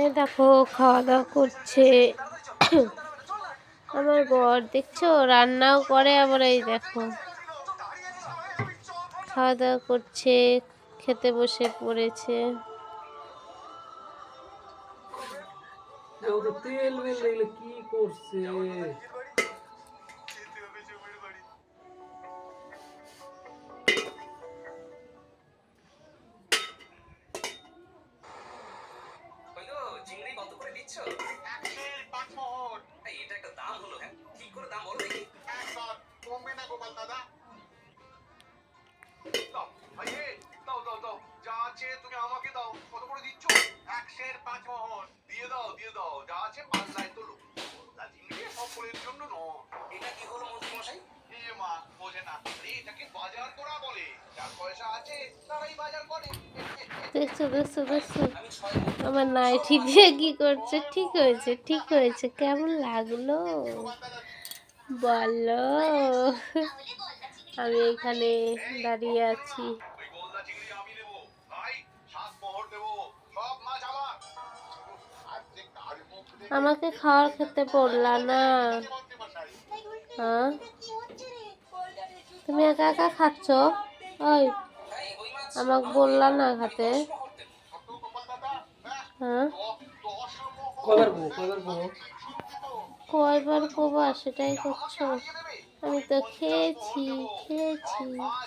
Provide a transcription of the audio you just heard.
এই দেখো খাওয়া দাওয়া করছে আমার বর, দেখছো রান্নাও করে, আবার এই দেখো খাওয়া দাওয়া করছে, খেতে বসে পড়েছে। তেল মেল এগুলো কি করছে? চিংড়ি কত করে দিচ্ছ? 105 মোহর। এটা একটা দাম হলো, হ্যাঁ? ঠিক করে দাম বলো দেখি। একবার কমবে না গোপাল দাদা। দাও ভাইয়ে, দাও দাও দাও, যা আছে তুমি আমাকে দাও। কত করে দিচ্ছ? 105 মোহর। দিয়ে দাও দিয়ে দাও, যা আছে পাল্লায় তোলো। গলদা চিংড়ি সকলের জন্য নয়। এটা কি হলো মন্ত্রী মশাই? এ মা বোঝে না, এটাকে বাজার করা বলে। যার পয়সা আছে তারাই বাজার করে। দেখছো দেখছো দেখছো আমার নাইটি দিয়ে কি করছে। ঠিক হয়েছে ঠিক হয়েছে, কেমন লাগলো বলো? আমি এখানে দাঁড়িয়ে আছি। ওই গলদা চিংড়ি আমি নেব ভাই, 7 মোহর দেব। সব মাছ আমার। আজকে কার মুখ দেখে আমাকে খাওয়ার খেতে বললা না? মন্ত্রী মশাই। হ্যাঁ, তুমি একা একা খাচ্ছ? ওই, আমাকে বললা না খাতে? ছোট গোপাল দাদা, হ্যাঁ, 10 মোহর। কয়বার বলো? কয়বার কবা সেটাই আমাকে করছো? হারিয়ে দেবে। আমি তো খেয়েছি খেয়েছি। সব মাছ